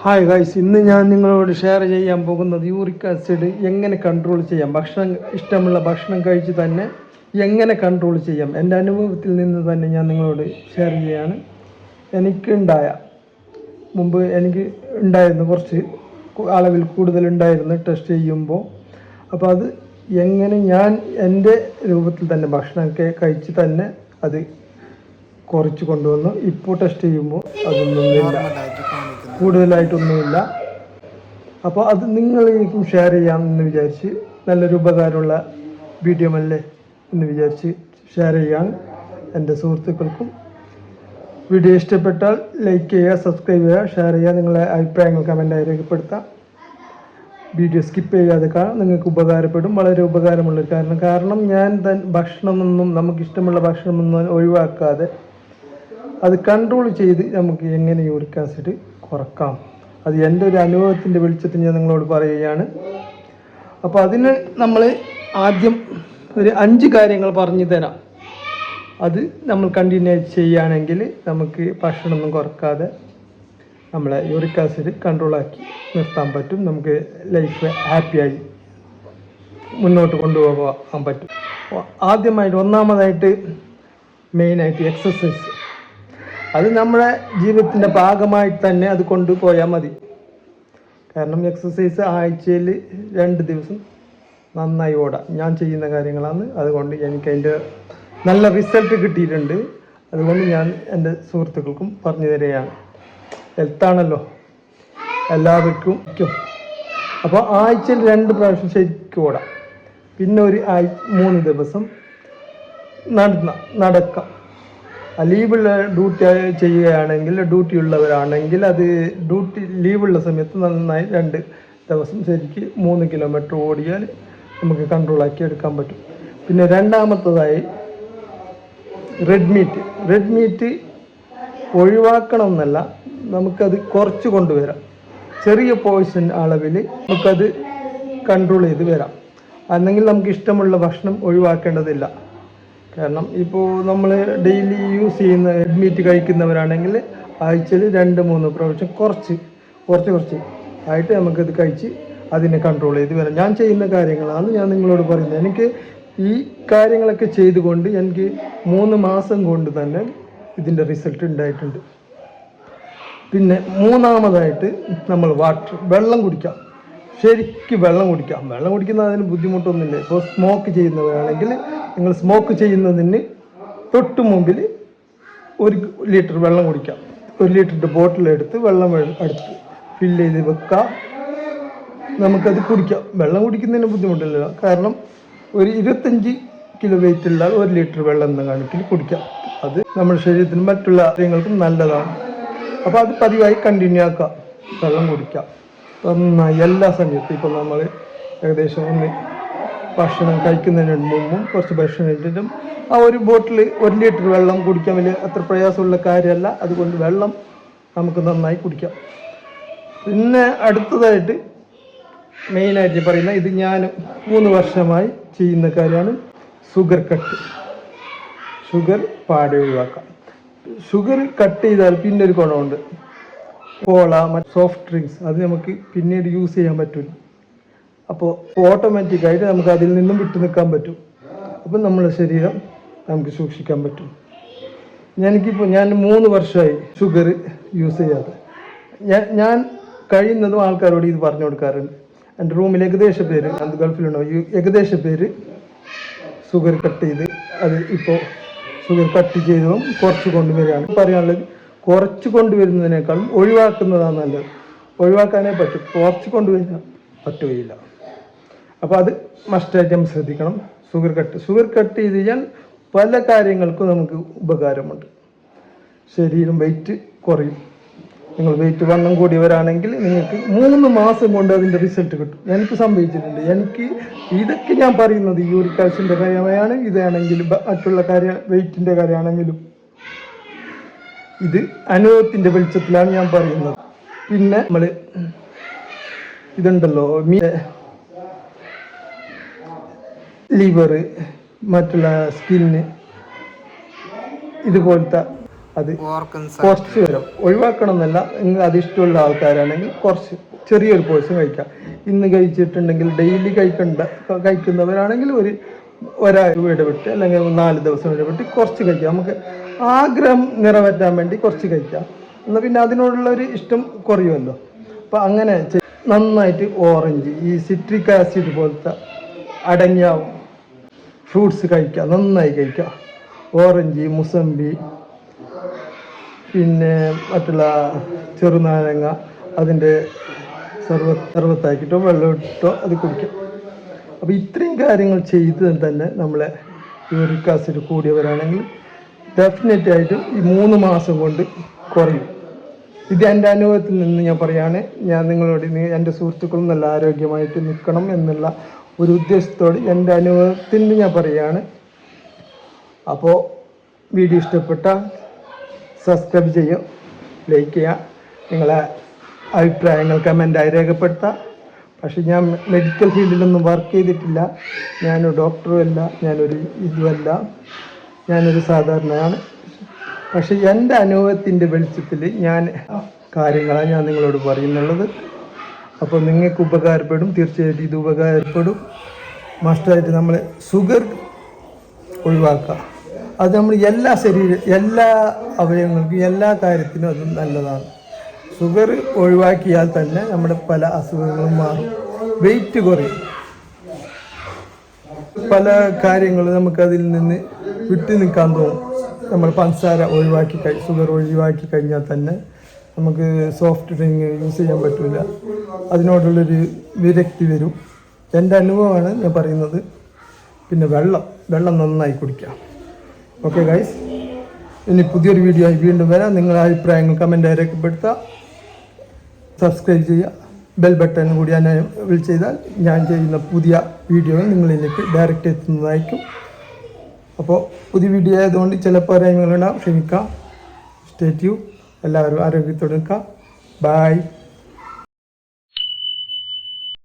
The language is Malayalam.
ഹായ് ഗൈസ്, ഇന്ന് ഞാൻ നിങ്ങളോട് ഷെയർ ചെയ്യാൻ പോകുന്നത് യൂറിക് ആസിഡ് എങ്ങനെ കൺട്രോൾ ചെയ്യാം. ഇഷ്ടമുള്ള ഭക്ഷണം കഴിച്ച് തന്നെ എങ്ങനെ കൺട്രോൾ ചെയ്യാം. എൻ്റെ അനുഭവത്തിൽ നിന്ന് തന്നെ ഞാൻ നിങ്ങളോട് ഷെയർ ചെയ്യാണ്. മുമ്പ് എനിക്ക് ഉണ്ടായിരുന്നു, കുറച്ച് അളവിൽ കൂടുതലുണ്ടായിരുന്നു ടെസ്റ്റ് ചെയ്യുമ്പോൾ. അപ്പോൾ അത് എങ്ങനെ ഞാൻ എൻ്റെ രൂപത്തിൽ തന്നെ ഭക്ഷണമൊക്കെ കഴിച്ച് തന്നെ അത് കുറച്ച് കൊണ്ടുവന്നു. ഇപ്പോൾ ടെസ്റ്റ് ചെയ്യുമ്പോൾ അതൊന്നുമില്ല, കൂടുതലായിട്ടൊന്നുമില്ല. അപ്പോൾ അത് നിങ്ങളിലേക്കും ഷെയർ ചെയ്യാമെന്ന് വിചാരിച്ച്, നല്ലൊരു ഉപകാരമുള്ള വീഡിയോ അല്ലേ എന്ന് വിചാരിച്ച് ഷെയർ ചെയ്യാൻ എൻ്റെ സുഹൃത്തുക്കൾക്കും. വീഡിയോ ഇഷ്ടപ്പെട്ടാൽ ലൈക്ക് ചെയ്യുക, സബ്സ്ക്രൈബ് ചെയ്യുക, ഷെയർ ചെയ്യുക, നിങ്ങളെ അഭിപ്രായങ്ങൾ കമൻറ്റായി രേഖപ്പെടുത്താം. വീഡിയോ സ്കിപ്പ് ചെയ്യാതെ കാണാം, നിങ്ങൾക്ക് ഉപകാരപ്പെടും, വളരെ ഉപകാരമുള്ള കാരണം ഞാൻ ഭക്ഷണമൊന്നും, നമുക്കിഷ്ടമുള്ള ഭക്ഷണമൊന്നും ഒഴിവാക്കാതെ അത് കൺട്രോൾ ചെയ്ത് നമുക്ക് എങ്ങനെ യൂറിക് ആസിഡ് കുറക്കാം. അത് എൻ്റെ ഒരു അനുഭവത്തിൻ്റെ വെളിച്ചത്തിൽ ഞാൻ നിങ്ങളോട് പറയുകയാണ്. അപ്പോൾ അതിന് നമ്മൾ ആദ്യം ഒരു 5 കാര്യങ്ങൾ പറഞ്ഞു തരാം. അത് നമ്മൾ കണ്ടിന്യൂ ചെയ്യുകയാണെങ്കിൽ നമുക്ക് ഭക്ഷണമൊന്നും കുറക്കാതെ നമ്മളെ യൂറിക് ആസിഡ് കൺട്രോളാക്കി നിർത്താൻ പറ്റും. നമുക്ക് ലൈഫ് ഹാപ്പിയായി മുന്നോട്ട് കൊണ്ടുപോകാൻ പറ്റും. ആദ്യമായിട്ട് ഒന്നാമതായിട്ട് മെയിനായിട്ട് എക്സസൈസ്. അത് നമ്മുടെ ജീവിതത്തിൻ്റെ ഭാഗമായിട്ട് തന്നെ അത് കൊണ്ടുപോയാൽ മതി. കാരണം എക്സസൈസ് ആഴ്ചയിൽ 2 ദിവസം നന്നായി ഓടാം. ഞാൻ ചെയ്യുന്ന കാര്യങ്ങളാണ്. അതുകൊണ്ട് എനിക്ക് അതിൻ്റെ നല്ല റിസൾട്ട് കിട്ടിയിട്ടുണ്ട്. അതുകൊണ്ട് ഞാൻ എൻ്റെ സുഹൃത്തുക്കൾക്കും പറഞ്ഞു തരികയാണ്. ഹെൽത്താണല്ലോ എല്ലാവർക്കും. അപ്പോൾ ആഴ്ചയിൽ 2 പ്രാവശ്യം ശരിക്കും ഓടാം. പിന്നെ ഒരു 3 ദിവസം നടക്കാം. ലീവുള്ള ഡ്യൂട്ടി ചെയ്യുകയാണെങ്കിൽ, ഡ്യൂട്ടി ഉള്ളവരാണെങ്കിൽ അത് ലീവുള്ള സമയത്ത് നന്നായി 2 ദിവസം ശരിക്ക് 3 കിലോമീറ്റർ ഓടിയാൽ നമുക്ക് കൺട്രോളാക്കി എടുക്കാൻ പറ്റും. പിന്നെ രണ്ടാമത്തതായി റെഡ് മീറ്റ് ഒഴിവാക്കണമെന്നല്ല, നമുക്കത് കുറച്ച് കൊണ്ടുവരാം. ചെറിയ പോർഷൻ അളവിൽ നമുക്കത് കൺട്രോൾ ചെയ്ത് വരാം. അല്ലെങ്കിൽ നമുക്ക് ഇഷ്ടമുള്ള ഭക്ഷണം ഒഴിവാക്കേണ്ടതില്ല. കാരണം ഇപ്പോൾ നമ്മൾ ഡെയിലി യൂസ് ചെയ്യുന്ന റെഡ് മീറ്റ് കഴിക്കുന്നവരാണെങ്കിൽ ആഴ്ചയിൽ 2-3 പ്രാവശ്യം കുറച്ച് ആയിട്ട് നമുക്കത് കഴിച്ച് അതിനെ കൺട്രോൾ ചെയ്ത് വരാം. ഞാൻ ചെയ്യുന്ന കാര്യങ്ങളാണ് ഞാൻ നിങ്ങളോട് പറയുന്നത്. എനിക്ക് ഈ കാര്യങ്ങളൊക്കെ ചെയ്തുകൊണ്ട് എനിക്ക് 3 മാസം കൊണ്ട് തന്നെ ഇതിൻ്റെ റിസൾട്ട് ഉണ്ടായിട്ടുണ്ട്. പിന്നെ മൂന്നാമതായിട്ട് നമ്മൾ വെള്ളം കുടിക്കാം. ശരിക്കും വെള്ളം കുടിക്കുന്നതിന് ബുദ്ധിമുട്ടൊന്നുമില്ല. ഇപ്പോൾ സ്മോക്ക് ചെയ്യുന്നവരാണെങ്കിൽ നിങ്ങൾ സ്മോക്ക് ചെയ്യുന്നതിന് തൊട്ട് മുമ്പിൽ 1 ലിറ്റർ വെള്ളം കുടിക്കാം. 1 ലിറ്ററിൻ്റെ ബോട്ടിലെടുത്ത് വെള്ളം എടുത്ത് ഫില്ല് ചെയ്ത് വെക്കാം. നമുക്കത് കുടിക്കാം. വെള്ളം കുടിക്കുന്നതിന് ബുദ്ധിമുട്ടില്ല. കാരണം ഒരു 25 കിലോ വെയിറ്റ് ഉള്ള 1 ലിറ്റർ വെള്ളം എന്ന കണക്കിൽ കുടിക്കാം. അത് നമ്മുടെ ശരീരത്തിന് മറ്റുള്ള കാര്യങ്ങൾക്കും നല്ലതാണ്. അപ്പോൾ അത് പതിവായി കണ്ടിന്യൂ ആക്കാം. വെള്ളം കുടിക്കാം നന്നായി എല്ലാ സമയത്തും. ഇപ്പോൾ നമ്മൾ ഏകദേശം ഭക്ഷണം കഴിക്കുന്നതിന് മുമ്പും കുറച്ച് ഭക്ഷണം കഴിച്ചിട്ടും ആ 1 ബോട്ടിൽ 1 ലിറ്റർ വെള്ളം കുടിക്കാൻ വലിയ അത്ര പ്രയാസമുള്ള കാര്യമല്ല. അതുകൊണ്ട് വെള്ളം നമുക്ക് നന്നായി കുടിക്കാം. പിന്നെ അടുത്തതായിട്ട് മെയിനായിട്ട് പറയുന്ന, ഇത് ഞാൻ 3 വർഷമായി ചെയ്യുന്ന കാര്യമാണ് ഷുഗർ കട്ട്. ഷുഗർ പാടെ ഒഴിവാക്കാം. ഷുഗർ കട്ട് ചെയ്താൽ പിന്നെ ഒരു ഗുണമുണ്ട്. കോള, സോഫ്റ്റ് ഡ്രിങ്ക്സ് അത് നമുക്ക് പിന്നീട് യൂസ് ചെയ്യാൻ പറ്റില്ല. അപ്പോൾ ഓട്ടോമാറ്റിക്കായിട്ട് നമുക്ക് അതിൽ നിന്നും വിട്ടു നിൽക്കാൻ പറ്റും. അപ്പം നമ്മുടെ ശരീരം നമുക്ക് സൂക്ഷിക്കാൻ പറ്റും. ഞാൻ 3 വർഷമായി ഷുഗർ യൂസ് ചെയ്യാതെ. ഞാൻ കഴിയുന്നതും ആൾക്കാരോട് ഇത് പറഞ്ഞു കൊടുക്കാറുണ്ട്. എൻ്റെ റൂമിൽ ഏകദേശം പേര്, അത് ഗൾഫിലുണ്ടോ, ഏകദേശം പേര് ഷുഗർ കട്ട് ചെയ്ത് അത് ഇപ്പോൾ ഷുഗർ കട്ട് ചെയ്തതും കുറച്ച് കൊണ്ടുവരികയാണ്. പറയാനുള്ളത്, കുറച്ച് കൊണ്ടുവരുന്നതിനേക്കാളും ഒഴിവാക്കുന്നതാണ് നല്ലത്. ഒഴിവാക്കാനേ പറ്റും, കുറച്ച് കൊണ്ടുവരാൻ പറ്റുകയില്ല. അപ്പോൾ അത് മസ്റ്റായിട്ടും ശ്രദ്ധിക്കണം. ഷുഗർ കട്ട് ചെയ്ത് കഴിഞ്ഞാൽ പല കാര്യങ്ങൾക്കും നമുക്ക് ഉപകാരമുണ്ട്. ശരീരം വെയിറ്റ് കുറയും. നിങ്ങൾ വെയിറ്റ് വണ്ണം കൂടിയവരാണെങ്കിൽ നിങ്ങൾക്ക് 3 മാസം കൊണ്ട് അതിൻ്റെ റിസൾട്ട് കിട്ടും. എനിക്ക് സംഭവിച്ചിട്ടുണ്ട്. ഇതൊക്കെ ഞാൻ പറയുന്നത് യൂറിക് ആസിഡിൻ്റെ കാര്യമാണ്. ഇതാണെങ്കിലും മറ്റുള്ള വെയിറ്റിൻ്റെ കാര്യമാണെങ്കിലും ഇത് അനുഭവത്തിൻ്റെ വെളിച്ചത്തിലാണ് ഞാൻ പറയുന്നത്. പിന്നെ നമ്മൾ ഇതുണ്ടല്ലോ, ലിവർ, മറ്റുള്ള സ്കിന്ന്, ഇതുപോലത്തെ അത് കുറച്ച് വരും. ഒഴിവാക്കണം എന്നല്ല, നിങ്ങൾ അതിഷ്ടമുള്ള ആൾക്കാരാണെങ്കിൽ കുറച്ച് ചെറിയൊരു പോർഷൻ കഴിക്കാം. ഇന്ന് കഴിച്ചിട്ടുണ്ടെങ്കിൽ ഡെയിലി കഴിക്കുന്നവരാണെങ്കിൽ ഒരാഴ്ച ഇടവിട്ട് അല്ലെങ്കിൽ 4 ദിവസം ഇടവിട്ട് കുറച്ച് കഴിക്കാം. നമുക്ക് ആഗ്രഹം നിറവേറ്റാൻ വേണ്ടി കുറച്ച് കഴിക്കാം. എന്നാൽ പിന്നെ അതിനോടുള്ളൊരു ഇഷ്ടം കുറയുമല്ലോ. അപ്പം അങ്ങനെ നന്നായിട്ട് ഓറഞ്ച്, ഈ സിട്രിക് ആസിഡ് പോലത്തെ അടങ്ങിയ ഫ്രൂട്ട്സ് കഴിക്കുക, നന്നായി കഴിക്കുക. ഓറഞ്ച്, മുസമ്പി, പിന്നെ മറ്റുള്ള ചെറുനാരങ്ങ, അതിൻ്റെ സർവത്താക്കിയിട്ടോ വെള്ളം ഇട്ടോ അത് കുടിക്കാം. അപ്പോൾ ഇത്രയും കാര്യങ്ങൾ ചെയ്ത് തന്നെ നമ്മളെ യൂറിക് ആസിഡ് കൂടിയവരാണെങ്കിൽ ഡെഫിനറ്റ് ആയിട്ട് ഈ 3 മാസം കൊണ്ട് കുറയും. ഇത് എൻ്റെ അനുഭവത്തിൽ നിന്ന് ഞാൻ പറയുകയാണ്. ഞാൻ നിങ്ങളോട്, എൻ്റെ സുഹൃത്തുക്കളും നല്ല ആരോഗ്യമായിട്ട് നിൽക്കണം എന്നുള്ള ഒരു ഉദ്ദേശത്തോട് എൻ്റെ അനുഭവത്തിൽ നിന്ന് ഞാൻ പറയുകയാണ്. അപ്പോൾ വീഡിയോ ഇഷ്ടപ്പെട്ട സബ്സ്ക്രൈബ് ചെയ്യുക, ലൈക്ക് ചെയ്യുക, നിങ്ങളെ അഭിപ്രായങ്ങൾ കമൻ്റായി രേഖപ്പെടുത്തുക. പക്ഷെ ഞാൻ മെഡിക്കൽ ഫീൽഡിലൊന്നും വർക്ക് ചെയ്തിട്ടില്ല, ഞാനൊരു ഡോക്ടറും അല്ല, ഞാനൊരു സാധാരണയാണ്. പക്ഷെ എൻ്റെ അനുഭവത്തിൻ്റെ വെളിച്ചത്തിൽ കാര്യങ്ങളാണ് ഞാൻ നിങ്ങളോട് പറയുന്നുള്ളത്. അപ്പോൾ നിങ്ങൾക്ക് ഉപകാരപ്പെടും, തീർച്ചയായിട്ടും ഇത് ഉപകാരപ്പെടും. മസ്റ്റായിട്ട് നമ്മൾ ഷുഗർ ഒഴിവാക്കുക. അത് നമ്മൾ എല്ലാ അവയവങ്ങൾക്കും എല്ലാ കാര്യത്തിനും അത് നല്ലതാണ്. ഷുഗർ ഒഴിവാക്കിയാൽ തന്നെ നമ്മുടെ പല അസുഖങ്ങളും മാറും, വെയിറ്റ് കുറയും. പല കാര്യങ്ങളും നമുക്കതിൽ നിന്ന് വിട്ടു നിൽക്കാൻ തോന്നും. നമ്മൾ പഞ്ചസാര ഷുഗർ ഒഴിവാക്കി കഴിഞ്ഞാൽ തന്നെ നമുക്ക് സോഫ്റ്റ് ഡ്രിങ്ക് യൂസ് ചെയ്യാൻ പറ്റില്ല, അതിനോടുള്ളൊരു വിരക്തി വരും. എൻ്റെ അനുഭവമാണ് ഞാൻ പറയുന്നത്. പിന്നെ വെള്ളം നന്നായി കുടിക്കാം. ഓക്കെ ഗൈസ്, ഇനി പുതിയൊരു വീഡിയോ ആയി വീണ്ടും വരാം. നിങ്ങളുടെ അഭിപ്രായങ്ങൾ കമൻ്റായി രേഖപ്പെടുത്തുക, സബ്സ്ക്രൈബ് ചെയ്യുക, ബെൽ ബട്ടൺ കൂടി എനേബിൾ ചെയ്താൽ ഞാൻ ചെയ്യുന്ന പുതിയ വീഡിയോ നിങ്ങളിലേക്ക് ഡയറക്റ്റ് എത്തുന്നതായിരിക്കും. അപ്പോൾ പുതിയ വീഡിയോ ആയതുകൊണ്ട് ചില പോരായ്മകളുണ്ടാവും, ക്ഷമിക്കാം. Stay tune. എല്ലാവരും ആരോഗ്യത്തോടെ നിൽക്കാം. ബൈ.